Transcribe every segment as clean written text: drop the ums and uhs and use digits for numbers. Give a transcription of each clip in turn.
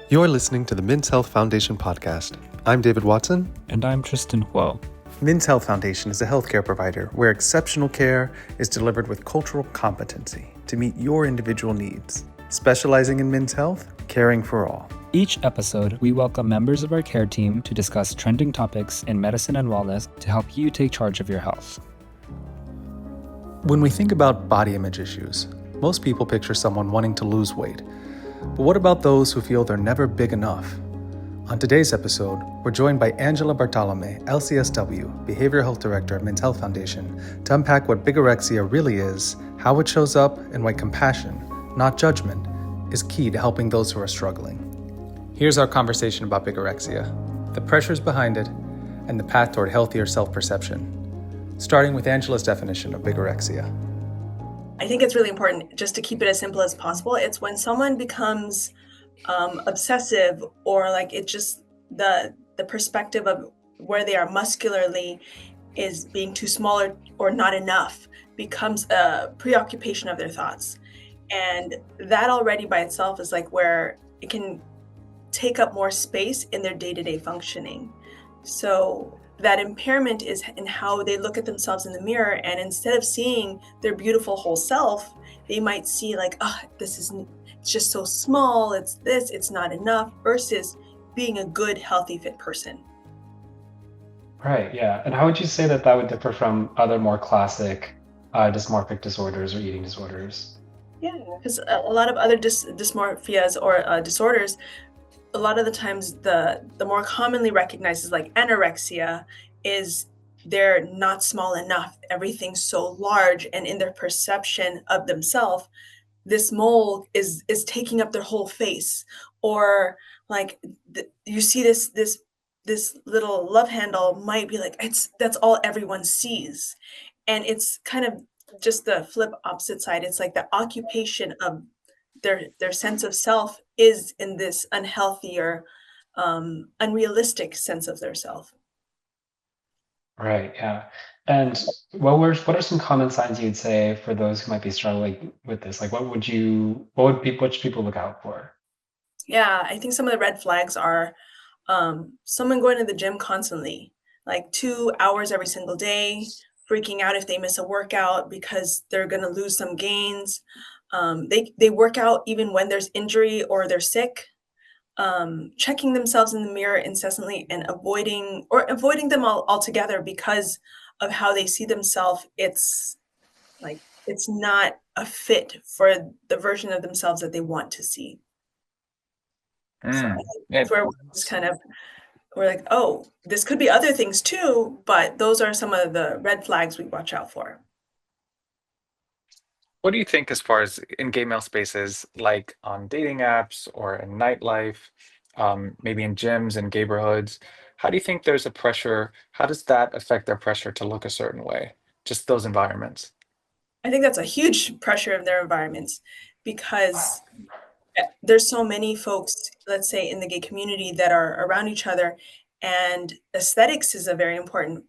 You're listening to the Men's Health Foundation podcast. I'm David Watson. And I'm Tristan Huo. Men's Health Foundation is a healthcare provider where exceptional care is delivered with cultural competency to meet your individual needs. Specializing in men's health, caring for all. Each episode, we welcome members of our care team to discuss trending topics in medicine and wellness to help you take charge of your health. When we think about body image issues, most people picture someone wanting to lose weight. But what about those who feel they're never big enough? On today's episode, we're joined by Angela Bartolome, LCSW, Behavioral Health Director at Men's Health Foundation, to unpack what bigorexia really is, how it shows up, and why compassion, not judgment, is key to helping those who are struggling. Here's our conversation about bigorexia, the pressures behind it, and the path toward healthier self-perception. Starting with Angela's definition of bigorexia. I think it's really important just to keep it as simple as possible. It's when someone becomes obsessive, or like it just the perspective of where they are muscularly is being too small or not enough becomes a preoccupation of their thoughts. And that already by itself is like where it can take up more space in their day-to-day functioning. So that impairment is in how they look at themselves in the mirror, and instead of seeing their beautiful whole self, they might see like, oh, it's just so small, it's not enough, versus being a good, healthy, fit person. Right, yeah. And how would you say that would differ from other more classic dysmorphic disorders or eating disorders? Yeah, because a lot of other dysmorphias or disorders, a lot of the times the more commonly recognized is like anorexia, is they're not small enough. Everything's so large, and in their perception of themselves, this mole is taking up their whole face. Or like you see this little love handle might be like, that's all everyone sees. And it's kind of just the flip opposite side. It's like the occupation of their sense of self is in this unhealthy or unrealistic sense of their self. Right, yeah. And what are some common signs you'd say for those who might be struggling with this? Like what should people look out for? Yeah, I think some of the red flags are someone going to the gym constantly, like 2 hours every single day, freaking out if they miss a workout because they're going to lose some gains. They work out even when there's injury or they're sick. Checking themselves in the mirror incessantly and avoiding them altogether because of how they see themselves. It's not a fit for the version of themselves that they want to see. So that's where we're like, oh, this could be other things too, but those are some of the red flags we watch out for. What do you think as far as in gay male spaces, like on dating apps or in nightlife, maybe in gyms and neighborhoods? How do you think there's a pressure? How does that affect their pressure to look a certain way? Just those environments. I think that's a huge pressure of their environments, because there's so many folks, let's say in the gay community, that are around each other, and aesthetics is a very important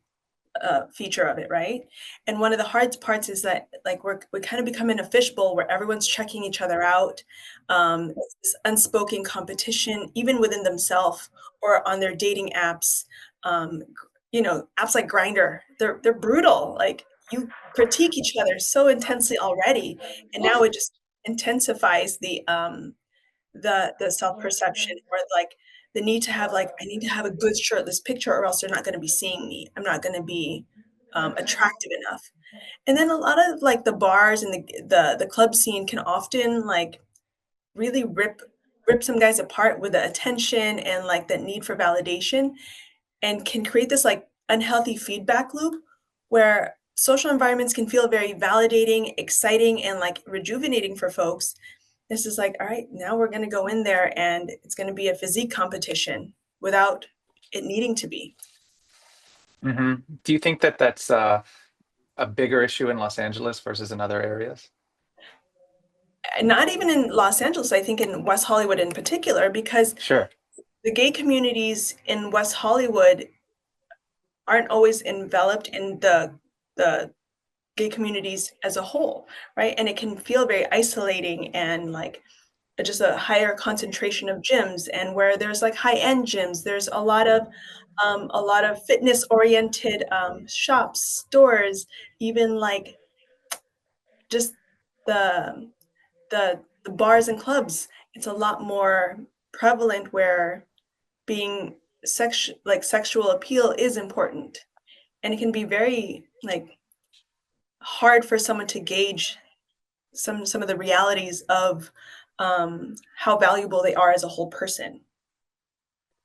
feature of it, right? And one of the hard parts is that like we kind of become in a fishbowl where everyone's checking each other out. It's this unspoken competition, even within themselves or on their dating apps. Apps like Grindr, they're brutal. Like you critique each other so intensely already, and now it just intensifies the self-perception, or like the need to have I need to have a good shirtless picture or else they're not going to be seeing me. I'm not going to be attractive enough. And then a lot of like the bars and the club scene can often like really rip some guys apart with the attention and like the need for validation, and can create this like unhealthy feedback loop where social environments can feel very validating, exciting, and like rejuvenating for folks. This is like, all right, now we're going to go in there and it's going to be a physique competition without it needing to be. Do you think that that's a bigger issue in Los Angeles versus in other areas? Not even in Los Angeles, I think in West Hollywood in particular, because Sure. the gay communities in West Hollywood aren't always enveloped in the gay communities as a whole, right? And it can feel very isolating and like just a higher concentration of gyms, and where there's like high-end gyms, there's a lot of fitness-oriented shops, stores, even like just the the bars and clubs. It's a lot more prevalent where being sexual appeal is important, and it can be very like hard for someone to gauge some of the realities of how valuable they are as a whole person.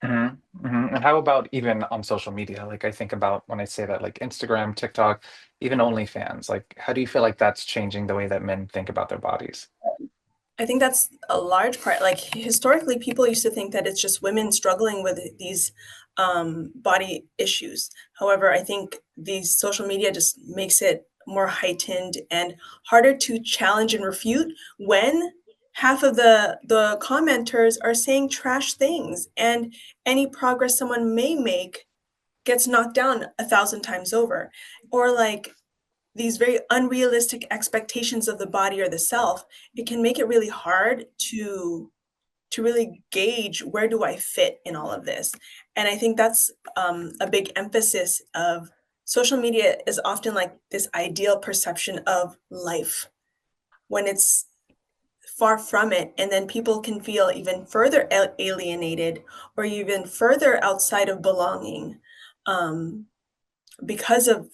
And how about even on social media? Like I think about when I say that, like Instagram, TikTok, even OnlyFans. Like, how do you feel like that's changing the way that men think about their bodies? I think that's a large part. Like historically, people used to think that it's just women struggling with these body issues. However, I think these social media just makes it more heightened and harder to challenge and refute when half of the commenters are saying trash things, and any progress someone may make gets knocked down 1,000 times over. Or like these very unrealistic expectations of the body or the self, it can make it really hard to really gauge where do I fit in all of this. And I think that's a big emphasis of social media is often like this ideal perception of life when it's far from it. And then people can feel even further alienated or even further outside of belonging um, because of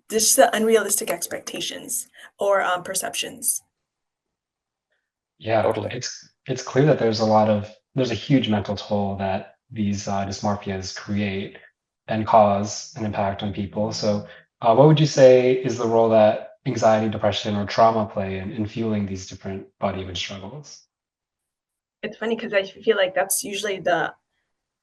just the unrealistic expectations or perceptions. Yeah, Totally. it's clear that there's a huge mental toll that these dysmorphias create and cause an impact on people. So, what would you say is the role that anxiety, depression, or trauma play in fueling these different body image struggles? It's funny because I feel like that's usually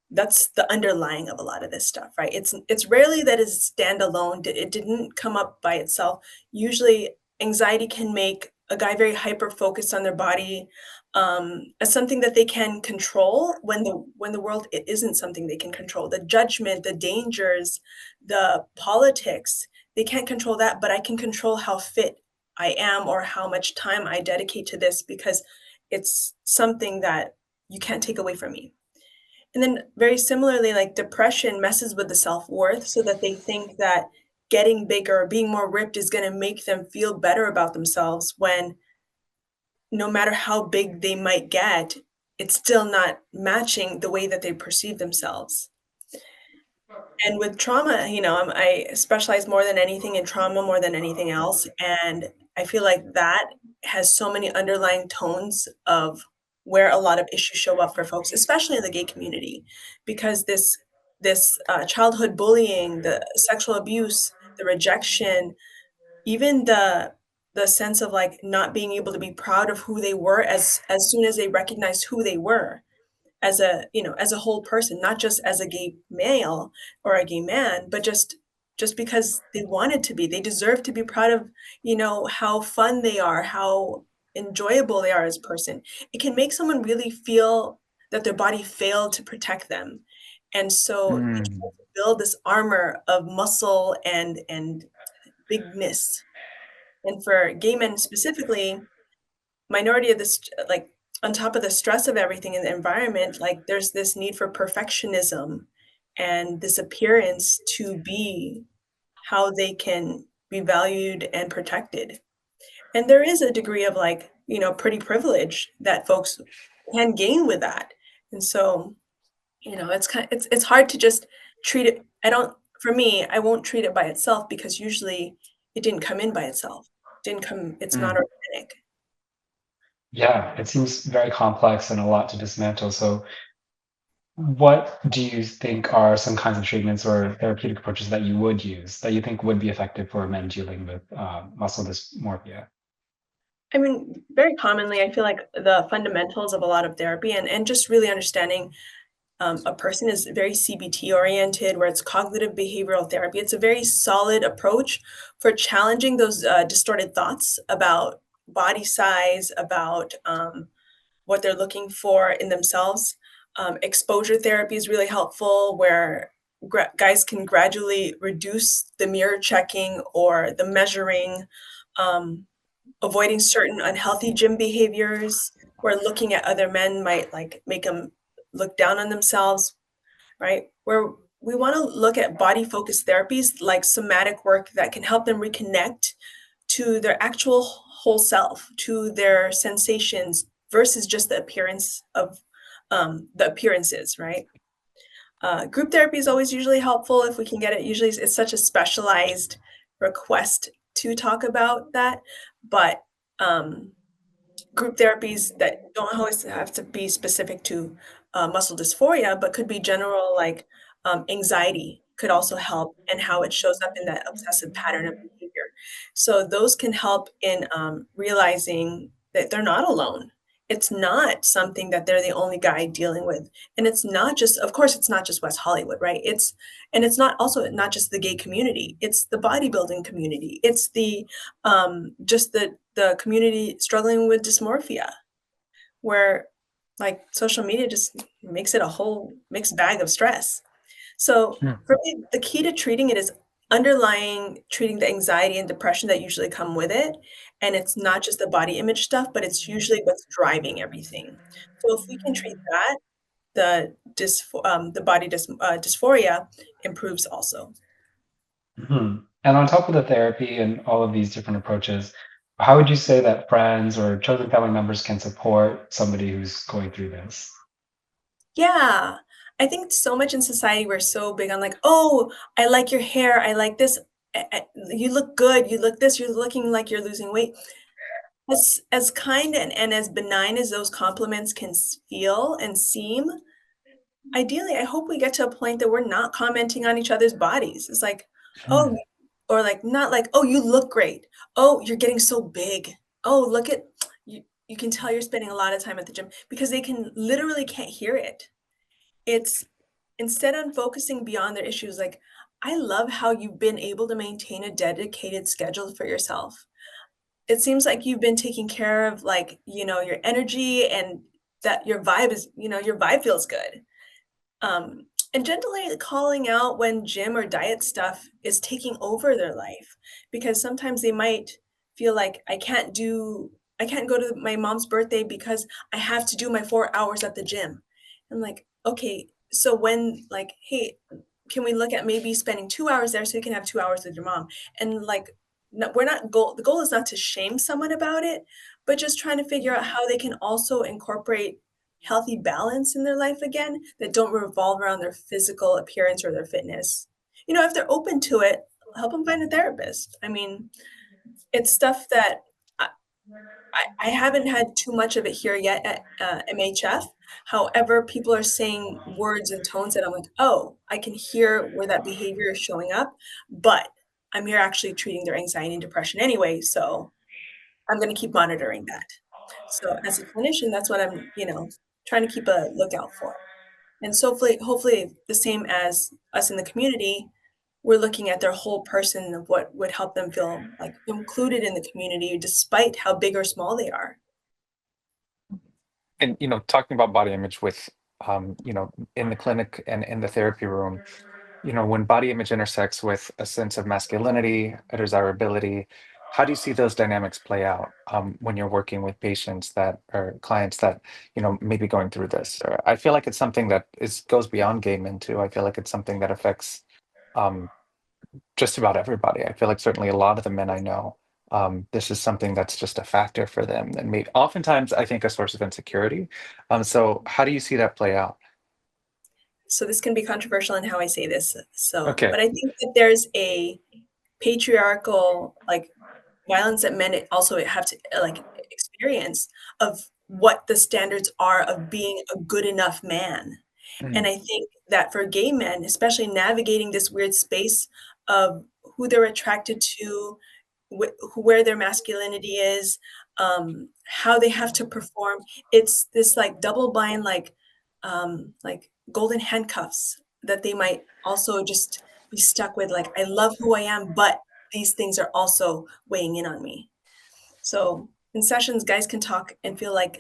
that's the underlying of a lot of this stuff, right? It's rarely that it's standalone. It didn't come up by itself. Usually, anxiety can make a guy very hyper focused on their body as something that they can control when the world it isn't something they can control. The judgment, the dangers, the politics, they can't control that, but I can control how fit I am or how much time I dedicate to this because it's something that you can't take away from me. And then very similarly, like depression messes with the self-worth so that they think that getting bigger or being more ripped is going to make them feel better about themselves when no matter how big they might get, it's still not matching the way that they perceive themselves. And with trauma, I specialize more than anything in trauma more than anything else, and I feel like that has so many underlying tones of where a lot of issues show up for folks, especially in the gay community, because this childhood bullying, the sexual abuse, the rejection, even the sense of like not being able to be proud of who they were as soon as they recognized who they were as as a whole person, not just as a gay male or a gay man, but just because they wanted to be. They deserve to be proud of, how fun they are, how enjoyable they are as a person. It can make someone really feel that their body failed to protect them. And so they try Mm. to build this armor of muscle and bigness. And for gay men specifically, minority of this like on top of the stress of everything in the environment, like there's this need for perfectionism and this appearance to be how they can be valued and protected. And there is a degree of like, pretty privilege that folks can gain with that. And so, it's hard to just treat it. I don't For me, I won't treat it by itself because usually it didn't come in by itself. Didn't come It's not Mm. organic. Yeah, it seems very complex and a lot to dismantle. So, what do you think are some kinds of treatments or therapeutic approaches that you would use that you think would be effective for men dealing with muscle dysmorphia? I mean, very commonly, I feel like the fundamentals of a lot of therapy and just really understanding a person is very CBT oriented, where it's cognitive behavioral therapy. It's a very solid approach for challenging those distorted thoughts about body size, about what they're looking for in themselves. Exposure therapy is really helpful, where guys can gradually reduce the mirror checking or the measuring. Um, Avoiding certain unhealthy gym behaviors, where looking at other men might like make them look down on themselves, right? Where we want to look at body focused therapies like somatic work that can help them reconnect to their actual whole self, to their sensations versus just the appearance of the appearances, right? Group therapy is always usually helpful if we can get it. Usually it's such a specialized request to talk about that, but group therapies that don't always have to be specific to muscle dysphoria, but could be general, like anxiety could also help, and how it shows up in that obsessive pattern of behavior. So those can help in realizing that they're not alone. It's not something that they're the only guy dealing with. And it's not just, of course, it's not just West Hollywood, right? And it's not also not just the gay community, it's the bodybuilding community. It's the just the community struggling with dysmorphia, where like social media just makes it a whole mixed bag of stress. So Hmm. for me, the key to treating it is underlying treating the anxiety and depression that usually come with it. And it's not just the body image stuff, but it's usually what's driving everything. So if we can treat that, the body dysphoria improves also. Mhm. And on top of the therapy and all of these different approaches, how would you say that friends or chosen family members can support somebody who's going through this? Yeah. I think so much in society we're so big on like, "Oh, I like your hair. I like this. You look good. You look this. You're looking like you're losing weight." As kind and as benign as those compliments can feel and seem, ideally, I hope we get to a point that we're not commenting on each other's bodies. It's like, "Oh," Hmm. or like not like, "Oh, you look great. Oh, you're getting so big. Oh, look at you. You can tell you're spending a lot of time at the gym," because they can literally can't hear it. It's instead on focusing beyond their issues, like, "I love how you've been able to maintain a dedicated schedule for yourself. It seems like you've been taking care of, like, your energy and that your vibe feels good." And gently calling out when gym or diet stuff is taking over their life, because sometimes they might feel like I can't go to my mom's birthday because I have to do my 4 hours at the gym. I'm like, okay, so when like, hey, can we look at maybe spending 2 hours there so you can have 2 hours with your mom? And like, no, we're not goal. The goal is not to shame someone about it, but just trying to figure out how they can also incorporate healthy balance in their life again that don't revolve around their physical appearance or their fitness. If they're open to it, help them find a therapist. I mean, it's stuff that I, I haven't had too much of it here yet at MHF. However, people are saying words and tones that I'm like, oh, I can hear where that behavior is showing up, but I'm here actually treating their anxiety and depression anyway. So I'm going to keep monitoring that. So as a clinician, that's what I'm, trying to keep a lookout for. And so hopefully the same as us in the community, we're looking at their whole person of what would help them feel like included in the community despite how big or small they are. And talking about body image with in the clinic and in the therapy room, when body image intersects with a sense of masculinity, a desirability, how do you see those dynamics play out when you're working with patients that or clients that, maybe going through this? Or I feel like it's something that is goes beyond gay men too. I feel like it's something that affects um, just about everybody. I feel like certainly a lot of the men I know, this is something that's just a factor for them, and maybe oftentimes I think a source of insecurity. So how do you see that play out? So this can be controversial in how I say this. So, Okay. but I think that there's a patriarchal like violence that men also have to like experience of what the standards are of being a good enough man. And Mm. I think that for gay men, especially navigating this weird space of who they're attracted to, where their masculinity is, how they have to perform, it's this like double bind, like golden handcuffs that they might also just be stuck with. Like, I love who I am, but these things are also weighing in on me. So in sessions, guys can talk and feel like,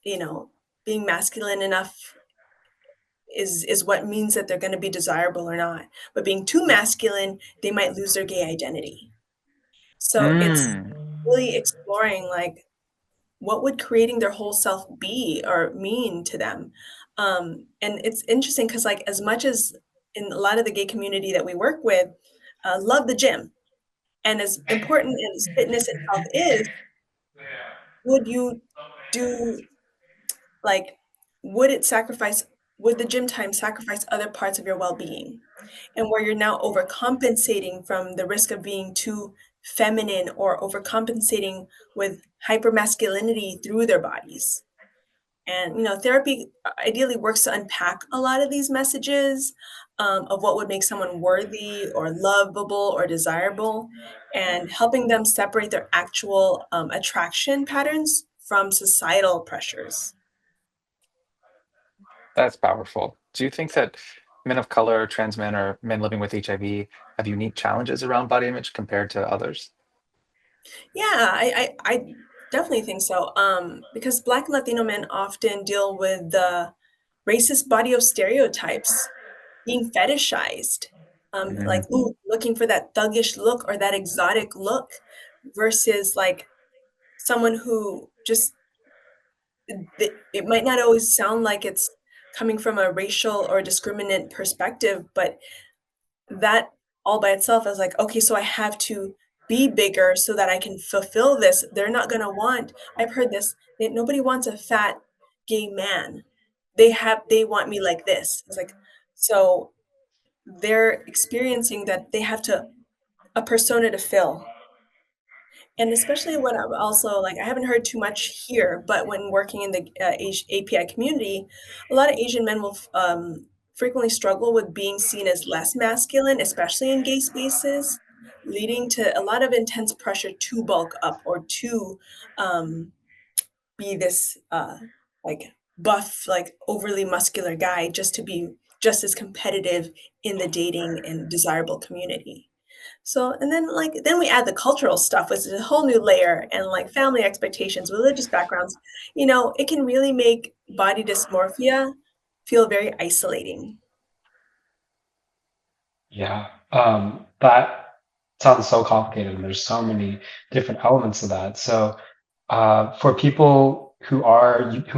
you know, being masculine enough is what means that they're going to be desirable or not. But being too masculine, they might lose their gay identity. So it's Mm. really exploring like what would creating their whole self be or mean to them? And it's interesting because, like, as much as in a lot of the gay community that we work with, love the gym, and as important as fitness itself is, would you do like, would the gym time sacrifice other parts of your well-being? And where you're now overcompensating from the risk of being too feminine or overcompensating with hypermasculinity through their bodies. And, therapy ideally works to unpack a lot of these messages, of what would make someone worthy or lovable or desirable, and helping them separate their actual attraction patterns from societal pressures. That's powerful. Do you think that men of color, trans men, or men living with HIV have unique challenges around body image compared to others? Yeah, I definitely think so. Because Black and Latino men often deal with the racist body of stereotypes being fetishized, like, Mhm. ooh, looking for that thuggish look or that exotic look versus like someone who just it might not always sound like it's coming from a racial or discriminant perspective, but that all by itself is like, okay, so I have to be bigger so that I can fulfill this. They're not gonna want, I've heard this, that nobody wants a fat gay man. They want me like this. It's like, so they're experiencing that they have to a persona to fill. And especially when I'm also like, I haven't heard too much here, but when working in the API community, a lot of Asian men will frequently struggle with being seen as less masculine, especially in gay spaces, leading to a lot of intense pressure to bulk up or to um, be this like buff, like overly muscular guy just to be just as competitive in the dating and desirable community. So, and then then we add the cultural stuff, which is a whole new layer, and like family expectations, religious backgrounds. It can really make body dysmorphia feel very isolating. Yeah, that sounds so complicated, and there's so many different elements of that. So, for people who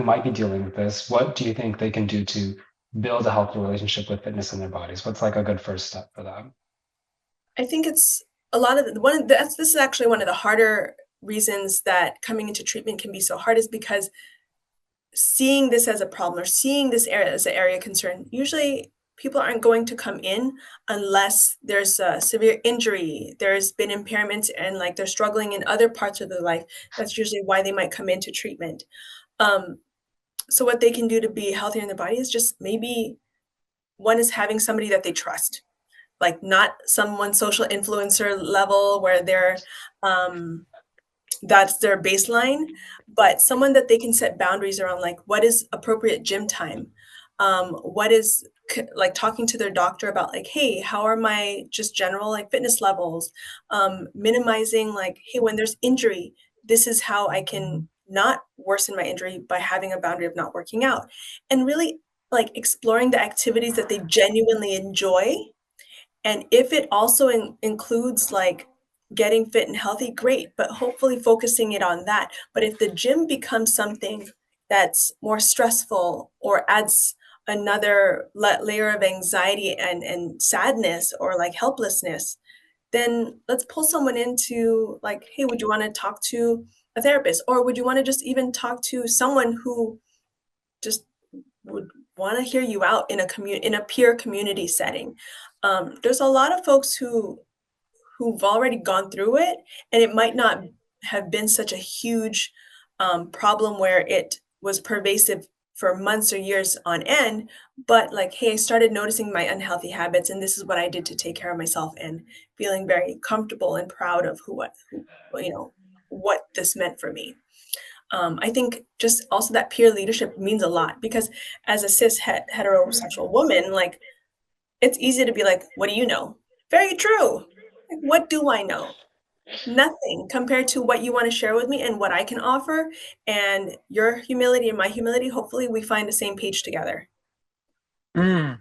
might be dealing with this, what do you think they can do to build a healthy relationship with fitness in their bodies? What's like a good first step for them? I think it's a lot of one of that's this is actually one of the harder reasons that coming into treatment can be so hard is because seeing this as a problem or seeing this area as an area of concern, usually people aren't going to come in unless there's a severe injury, there's been impairments, and like they're struggling in other parts of their life. That's usually why they might come into treatment. Um, so what they can do to be healthier in their body is just maybe one is having somebody that they trust, like not someone social influencer level where they're that's their baseline, but someone that they can set boundaries around, like what is appropriate gym time, what is like talking to their doctor about like, hey, how are my just general like fitness levels, minimizing like, hey, when there's injury, this is how I can not worsen my injury by having a boundary of not working out, and really like exploring the activities that they genuinely enjoy, and if it also includes like getting fit and healthy, great, but hopefully focusing it on that. But if the gym becomes something that's more stressful or adds another layer of anxiety and sadness or like helplessness, then let's pull someone into like, hey, would you want to talk to a therapist? Or would you want to just even talk to someone who just would want to hear you out in a peer community setting? There's a lot of folks who've already gone through it, and it might not have been such a huge problem where it was pervasive for months or years on end, but like, hey, I started noticing my unhealthy habits, and this is what I did to take care of myself, and feeling very comfortable and proud of what this meant for me. I think just also that peer leadership means a lot because as a heterosexual woman, like it's easy to be like, what do you know? Very true. Like, what do I know? Nothing compared to what you want to share with me and what I can offer, and your humility and my humility. Hopefully, we find the same page together. Mm.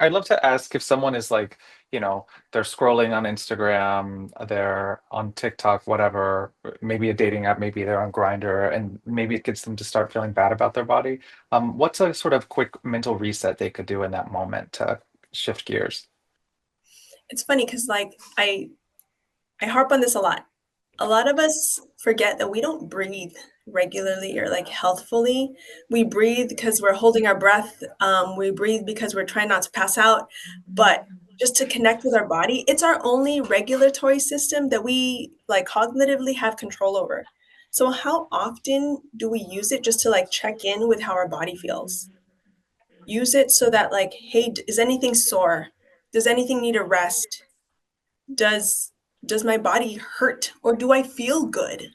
I'd love to ask if someone is like, they're scrolling on Instagram, they're on TikTok, whatever, maybe a dating app, maybe they're on Grindr, and maybe it gets them to start feeling bad about their body. What's a sort of quick mental reset they could do in that moment to shift gears? It's funny because like I harp on this a lot. A lot of us forget that we don't breathe regularly or like healthfully. We breathe because we're holding our breath. We breathe because we're trying not to pass out. But just to connect with our body, it's our only regulatory system that we like cognitively have control over. So how often do we use it just to like check in with how our body feels? Use it so that like, hey, is anything sore? Does anything need a rest? Does does my body hurt or do I feel good?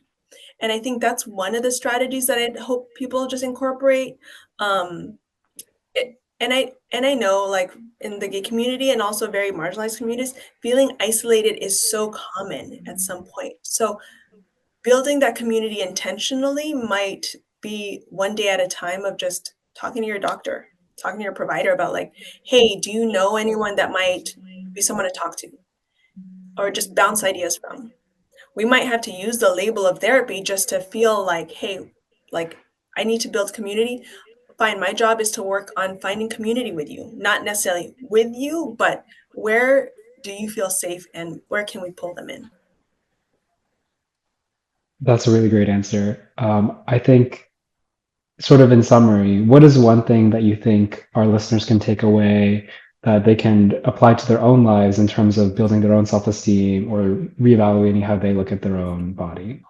And I think that's one of the strategies that I hope people just incorporate. Um, and I know like in the gay community and also very marginalized communities, feeling isolated is so common at some point. So building that community intentionally might be one day at a time of just talking to your doctor, talking to your provider about like, hey, do you know anyone that might be someone to talk to or just bounce ideas from? We might have to use the label of therapy just to feel like, hey, like I need to build community. Fine, my job is to work on finding community with you, not necessarily with you, but where do you feel safe and where can we pull them in? That's a really great answer. I think, sort of in summary, what is one thing that you think our listeners can take away that they can apply to their own lives in terms of building their own self-esteem or reevaluating how they look at their own body?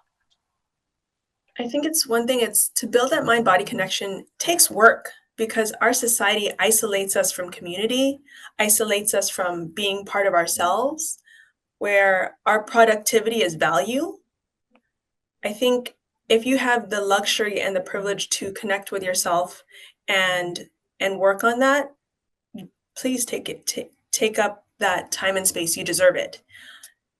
I think it's one thing, it's to build that mind body connection takes work because our society isolates us from community, isolates us from being part of ourselves, where our productivity is value. I think if you have the luxury and the privilege to connect with yourself and work on that, please take up that time and space. You deserve it.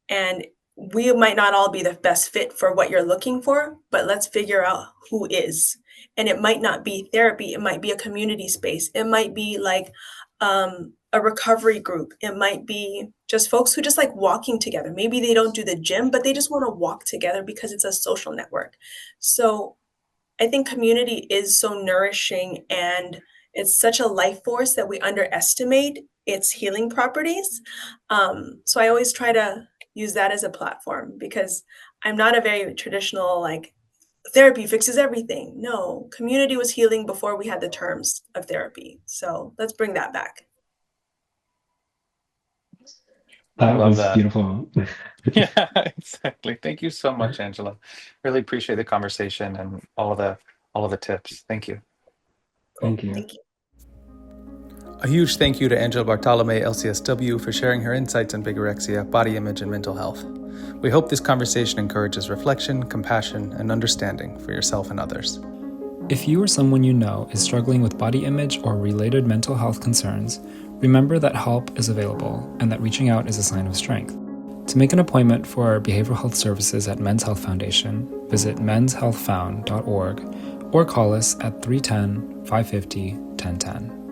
And we might not all be the best fit for what you're looking for, but let's figure out who is. And it might not be therapy, it might be a community space, it might be like a recovery group, it might be just folks who just like walking together. Maybe they don't do the gym, but they just want to walk together because it's a social network. So I think community is so nourishing and it's such a life force that we underestimate its healing properties. So I always try to use that as a platform because I'm not a very traditional like therapy fixes everything. No, community was healing before we had the terms of therapy. So let's bring that back. I That love was that. beautiful. Yeah, exactly. Thank you so much, Angela. Really appreciate the conversation and all of the tips. Thank you. Cool. Thank you. Thank you. A huge thank you to Angela Bartolome, LCSW, for sharing her insights on bigorexia, body image, and mental health. We hope this conversation encourages reflection, compassion, and understanding for yourself and others. If you or someone you know is struggling with body image or related mental health concerns, remember that help is available and that reaching out is a sign of strength. To make an appointment for our behavioral health services at Men's Health Foundation, visit menshealthfound.org or call us at 310 550 1010.